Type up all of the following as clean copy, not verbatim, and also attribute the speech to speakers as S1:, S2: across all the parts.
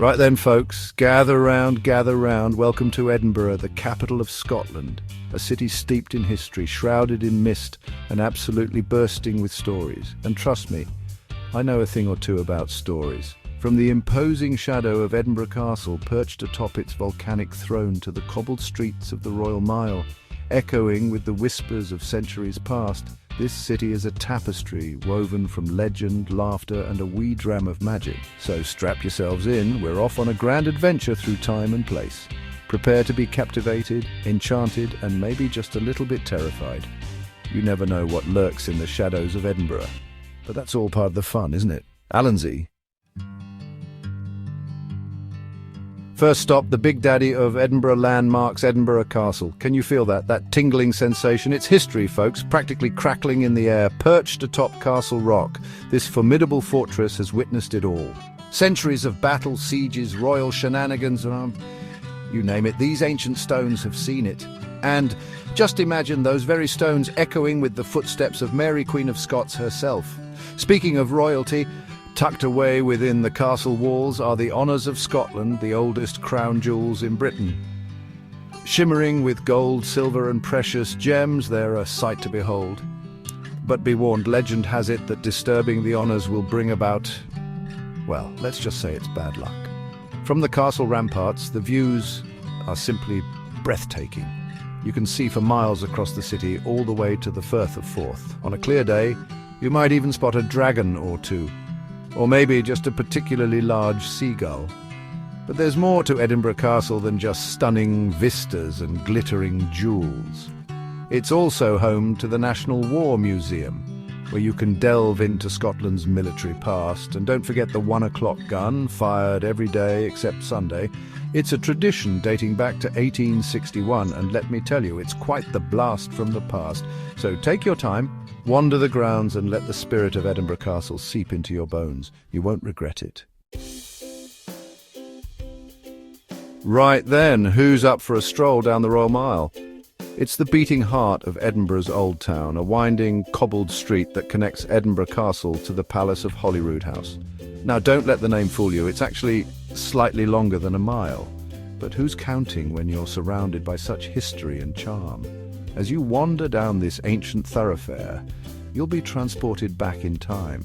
S1: Right then, folks, gather round, gather round. Welcome to Edinburgh, the capital of Scotland, a city steeped in history, shrouded in mist, and absolutely bursting with stories. And trust me, I know a thing or two about stories. From the imposing shadow of Edinburgh Castle, perched atop its volcanic throne, to the cobbled streets of the Royal Mile, echoing with the whispers of centuries past, this city is a tapestry woven from legend, laughter, and a wee dram of magic. So strap yourselves in, we're off on a grand adventure through time and place. Prepare to be captivated, enchanted, and maybe just a little bit terrified. You never know what lurks in the shadows of Edinburgh. But that's all part of the fun, isn't it? Allonsy. First stop, the Big Daddy of Edinburgh landmarks, Edinburgh Castle. Can you feel that? That tingling sensation? It's history, folks, practically crackling in the air, perched atop Castle Rock. This formidable fortress has witnessed it all. Centuries of battles, sieges, royal shenanigans, you name it, these ancient stones have seen it. And just imagine those very stones echoing with the footsteps of Mary, Queen of Scots herself. Speaking of royalty, tucked away within the castle walls are the honours of Scotland, the oldest crown jewels in Britain. Shimmering with gold, silver and precious gems, they're a sight to behold. But be warned, legend has it that disturbing the honours will bring about, well, let's just say it's bad luck. From the castle ramparts, the views are simply breathtaking. You can see for miles across the city, all the way to the Firth of Forth. On a clear day, you might even spot a dragon or two. Or maybe just a particularly large seagull. But there's more to Edinburgh Castle than just stunning vistas and glittering jewels. It's also home to the National War Museum, where you can delve into Scotland's military past. And don't forget the 1 o'clock gun, fired every day except Sunday. It's a tradition dating back to 1861, and let me tell you, it's quite the blast from the past. So take your time, wander the grounds, and let the spirit of Edinburgh Castle seep into your bones. You won't regret it. Right then, who's up for a stroll down the Royal Mile? It's the beating heart of Edinburgh's Old Town, a winding, cobbled street that connects Edinburgh Castle to the Palace of Holyroodhouse. Now, don't let the name fool you. It's actually slightly longer than a mile. But who's counting when you're surrounded by such history and charm? As you wander down this ancient thoroughfare, you'll be transported back in time.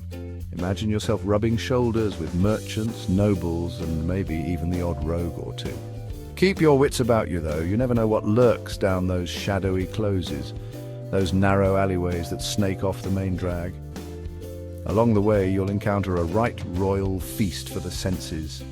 S1: Imagine yourself rubbing shoulders with merchants, nobles, and maybe even the odd rogue or two. Keep your wits about you, though. You never know what lurks down those shadowy closes, those narrow alleyways that snake off the main drag. Along the way, you'll encounter a right royal feast for the senses.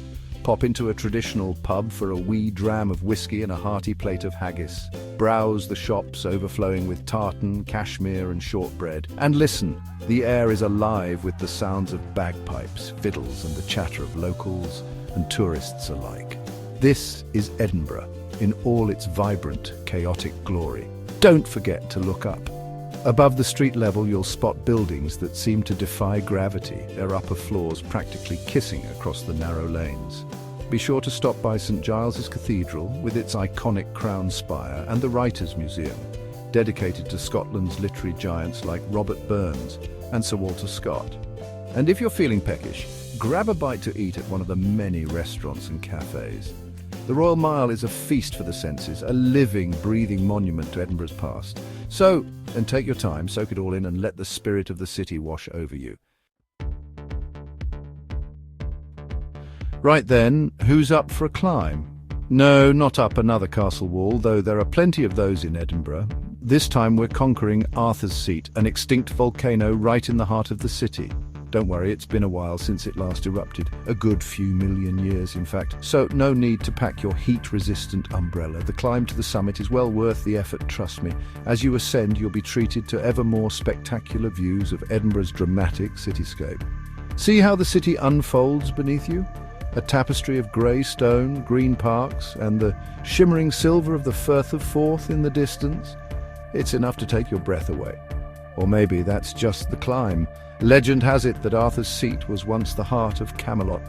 S1: Pop into a traditional pub for a wee dram of whiskey and a hearty plate of haggis. Browse the shops overflowing with tartan, cashmere and shortbread. And listen, the air is alive with the sounds of bagpipes, fiddles and the chatter of locals and tourists alike. This is Edinburgh in all its vibrant, chaotic glory. Don't forget to look up. Above the street level, you'll spot buildings that seem to defy gravity, their upper floors practically kissing across the narrow lanes. Be sure to stop by St Giles's Cathedral with its iconic crown spire, and the Writers' Museum, dedicated to Scotland's literary giants like Robert Burns and Sir Walter Scott. And if you're feeling peckish, grab a bite to eat at one of the many restaurants and cafes. The Royal Mile is a feast for the senses, a living, breathing monument to Edinburgh's past. So, and take your time, soak it all in, and let the spirit of the city wash over you. Right then, who's up for a climb? No, not up another castle wall, though there are plenty of those in Edinburgh. This time we're conquering Arthur's Seat, an extinct volcano right in the heart of the city. Don't worry, it's been a while since it last erupted. A good few million years, in fact. So no need to pack your heat-resistant umbrella. The climb to the summit is well worth the effort, trust me. As you ascend, you'll be treated to ever more spectacular views of Edinburgh's dramatic cityscape. See how the city unfolds beneath you? A tapestry of grey stone, green parks, and the shimmering silver of the Firth of Forth in the distance. It's enough to take your breath away. Or maybe that's just the climb. Legend has it that Arthur's Seat was once the heart of Camelot,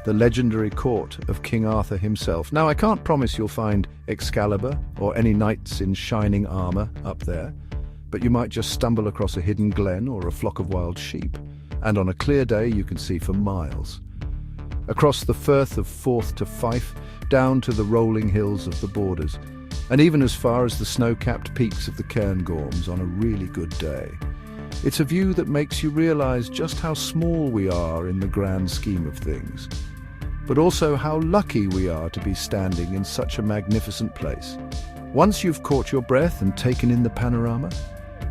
S1: the legendary court of King Arthur himself. Now, I can't promise you'll find Excalibur or any knights in shining armour up there, but you might just stumble across a hidden glen or a flock of wild sheep. And on a clear day, you can see for miles. across the Firth of Forth to Fife, down to the rolling hills of the Borders, and even as far as the snow-capped peaks of the Cairngorms on a really good day. It's a view that makes you realise just how small we are in the grand scheme of things, but also how lucky we are to be standing in such a magnificent place. Once you've caught your breath and taken in the panorama,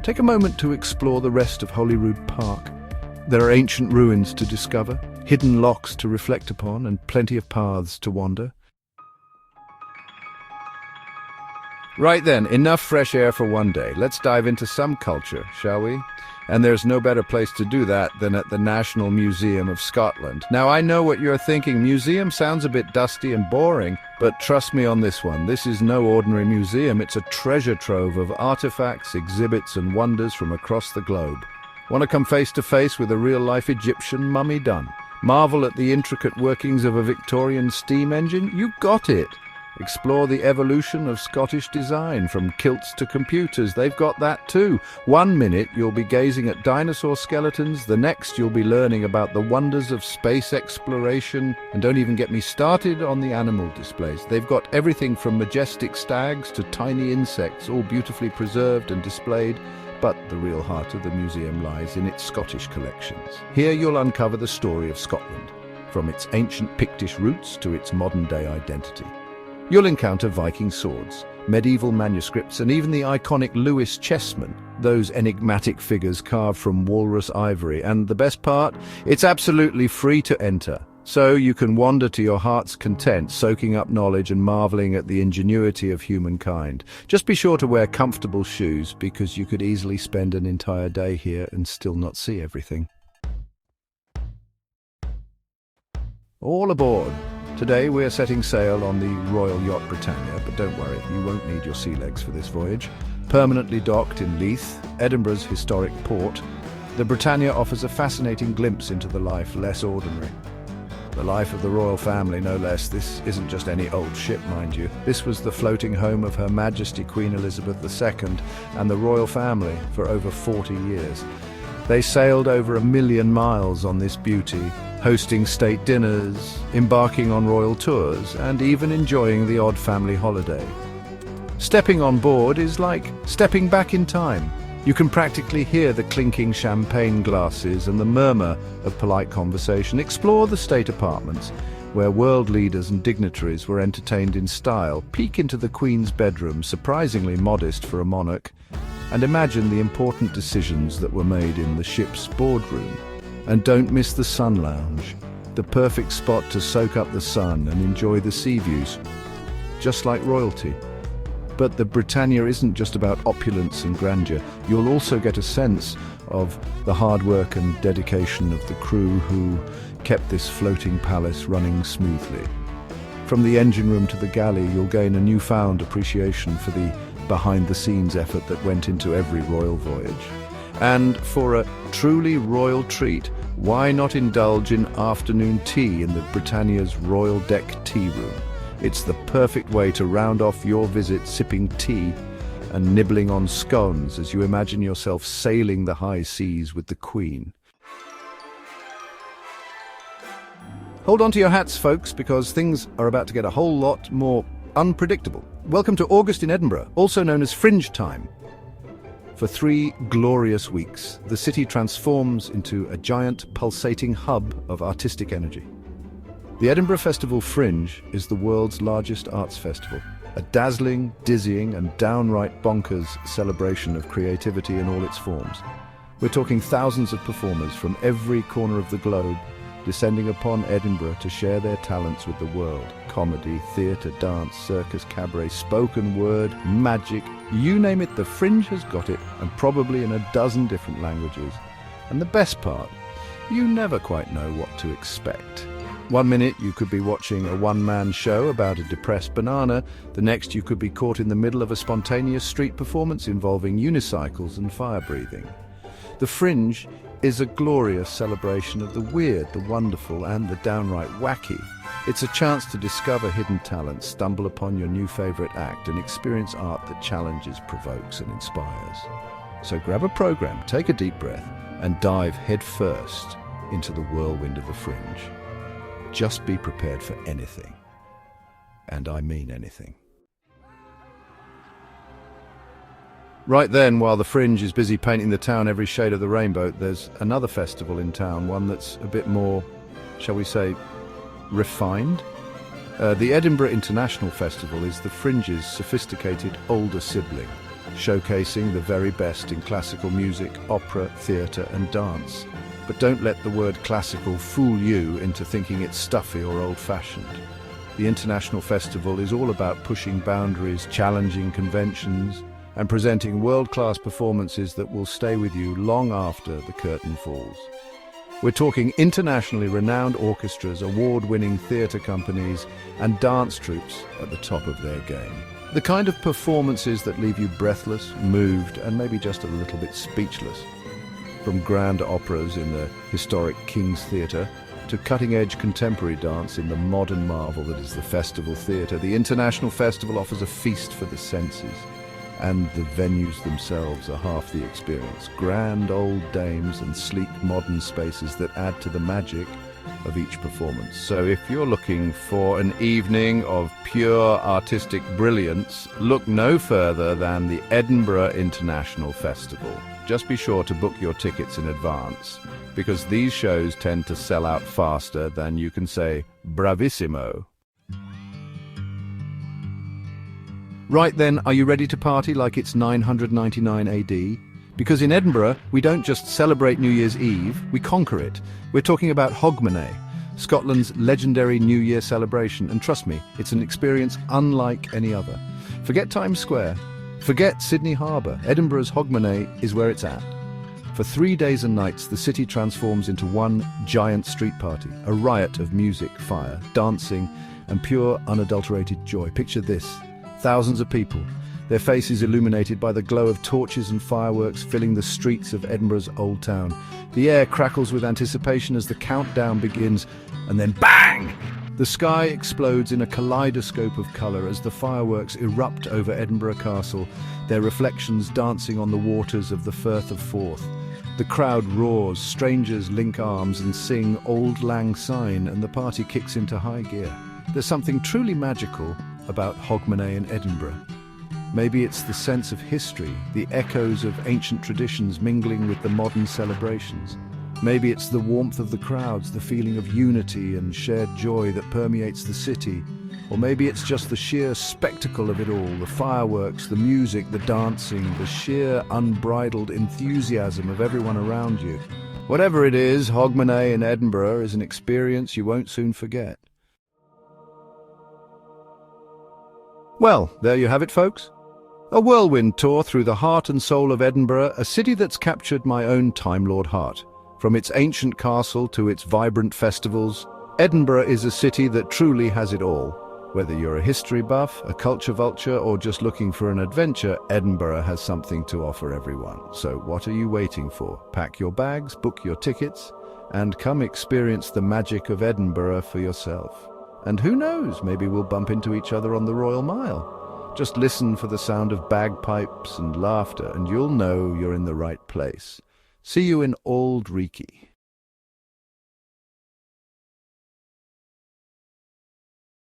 S1: take a moment to explore the rest of Holyrood Park. There are ancient ruins to discover, hidden locks to reflect upon, and plenty of paths to wander. Right then, enough fresh air for one day. Let's dive into some culture, shall we? And there's no better place to do that than at the National Museum of Scotland. Now, I know what you're thinking. Museum sounds a bit dusty and boring, but trust me on this one. This is no ordinary museum. It's a treasure trove of artifacts, exhibits, and wonders from across the globe. Want to come face to face with a real-life Egyptian mummy done? Marvel at the intricate workings of a Victorian steam engine? You got it! Explore the evolution of Scottish design, from kilts to computers. They've got that too. One minute you'll be gazing at dinosaur skeletons, the next you'll be learning about the wonders of space exploration. And don't even get me started on the animal displays. They've got everything from majestic stags to tiny insects, all beautifully preserved and displayed. But the real heart of the museum lies in its Scottish collections. Here you'll uncover the story of Scotland, from its ancient Pictish roots to its modern-day identity. You'll encounter Viking swords, medieval manuscripts, and even the iconic Lewis chessmen, those enigmatic figures carved from walrus ivory. And the best part? It's absolutely free to enter, so you can wander to your heart's content, soaking up knowledge and marveling at the ingenuity of humankind. Just be sure to wear comfortable shoes, because you could easily spend an entire day here and still not see everything. All aboard! Today we're setting sail on the Royal Yacht Britannia, but don't worry, you won't need your sea legs for this voyage. Permanently docked in Leith, Edinburgh's historic port, the Britannia offers a fascinating glimpse into the life less ordinary. The life of the royal family, no less. This isn't just any old ship, mind you. This was the floating home of Her Majesty Queen Elizabeth II and the royal family for over 40 years. They sailed over 1 million miles on this beauty, hosting state dinners, embarking on royal tours, and even enjoying the odd family holiday. Stepping on board is like stepping back in time. You can practically hear the clinking champagne glasses and the murmur of polite conversation. Explore the state apartments, where world leaders and dignitaries were entertained in style. Peek into the Queen's bedroom, surprisingly modest for a monarch, and imagine the important decisions that were made in the ship's boardroom. And don't miss the sun lounge, the perfect spot to soak up the sun and enjoy the sea views, just like royalty. But the Britannia isn't just about opulence and grandeur. You'll also get a sense of the hard work and dedication of the crew who kept this floating palace running smoothly. From the engine room to the galley, you'll gain a newfound appreciation for the behind-the-scenes effort that went into every royal voyage. And for a truly royal treat, why not indulge in afternoon tea in the Britannia's Royal Deck Tea Room? It's the perfect way to round off your visit sipping tea and nibbling on scones as you imagine yourself sailing the high seas with the Queen. Hold on to your hats, folks, because things are about to get a whole lot more unpredictable. Welcome to August in Edinburgh, also known as Fringe Time. For 3 glorious weeks, the city transforms into a giant, pulsating hub of artistic energy. The Edinburgh Festival Fringe is the world's largest arts festival, a dazzling, dizzying, and downright bonkers celebration of creativity in all its forms. We're talking thousands of performers from every corner of the globe, descending upon Edinburgh to share their talents with the world. Comedy, theatre, dance, circus, cabaret, spoken word, magic, you name it, the Fringe has got it, and probably in a dozen different languages. And the best part, you never quite know what to expect. One minute you could be watching a one-man show about a depressed banana, the next you could be caught in the middle of a spontaneous street performance involving unicycles and fire breathing. The Fringe is a glorious celebration of the weird, the wonderful, and the downright wacky. It's a chance to discover hidden talents, stumble upon your new favourite act, and experience art that challenges, provokes, and inspires. So grab a programme, take a deep breath, and dive headfirst into the whirlwind of the Fringe. Just be prepared for anything. And I mean anything. Right then, while the Fringe is busy painting the town every shade of the rainbow, there's another festival in town, one that's a bit more, shall we say, refined. The Edinburgh International Festival is the Fringe's sophisticated older sibling, showcasing the very best in classical music, opera, theatre and dance. But don't let the word classical fool you into thinking it's stuffy or old-fashioned. The International Festival is all about pushing boundaries, challenging conventions, and presenting world-class performances that will stay with you long after the curtain falls. We're talking internationally renowned orchestras, award-winning theatre companies, and dance troupes at the top of their game. The kind of performances that leave you breathless, moved, and maybe just a little bit speechless. From grand operas in the historic King's Theatre to cutting-edge contemporary dance in the modern marvel that is the Festival Theatre, the International Festival offers a feast for the senses. And the venues themselves are half the experience. Grand old dames and sleek modern spaces that add to the magic of each performance. So if you're looking for an evening of pure artistic brilliance, look no further than the Edinburgh International Festival. Just be sure to book your tickets in advance, because these shows tend to sell out faster than you can say bravissimo. Right then, are you ready to party like it's 999 AD? Because in Edinburgh, we don't just celebrate New Year's Eve, we conquer it. We're talking about Hogmanay, Scotland's legendary New Year celebration, and trust me, it's an experience unlike any other. Forget Times Square, forget Sydney Harbour. Edinburgh's Hogmanay is where it's at. For 3 days and nights, the city transforms into one giant street party, a riot of music, fire, dancing, and pure, unadulterated joy. Picture this. Thousands of people, their faces illuminated by the glow of torches and fireworks filling the streets of Edinburgh's Old Town. The air crackles with anticipation as the countdown begins, and then bang! The sky explodes in a kaleidoscope of colour as the fireworks erupt over Edinburgh Castle, their reflections dancing on the waters of the Firth of Forth. The crowd roars, strangers link arms and sing Auld Lang Syne, and the party kicks into high gear. There's something truly magical about Hogmanay in Edinburgh. Maybe it's the sense of history, the echoes of ancient traditions mingling with the modern celebrations. Maybe it's the warmth of the crowds, the feeling of unity and shared joy that permeates the city. Or maybe it's just the sheer spectacle of it all, the fireworks, the music, the dancing, the sheer unbridled enthusiasm of everyone around you. Whatever it is, Hogmanay in Edinburgh is an experience you won't soon forget. Well, there you have it, folks. A whirlwind tour through the heart and soul of Edinburgh, a city that's captured my own Time Lord heart. From its ancient castle to its vibrant festivals, Edinburgh is a city that truly has it all. Whether you're a history buff, a culture vulture, or just looking for an adventure, Edinburgh has something to offer everyone. So what are you waiting for? Pack your bags, book your tickets, and come experience the magic of Edinburgh for yourself. And who knows, maybe we'll bump into each other on the Royal Mile. Just listen for the sound of bagpipes and laughter, and you'll know you're in the right place. See you in Auld Reekie.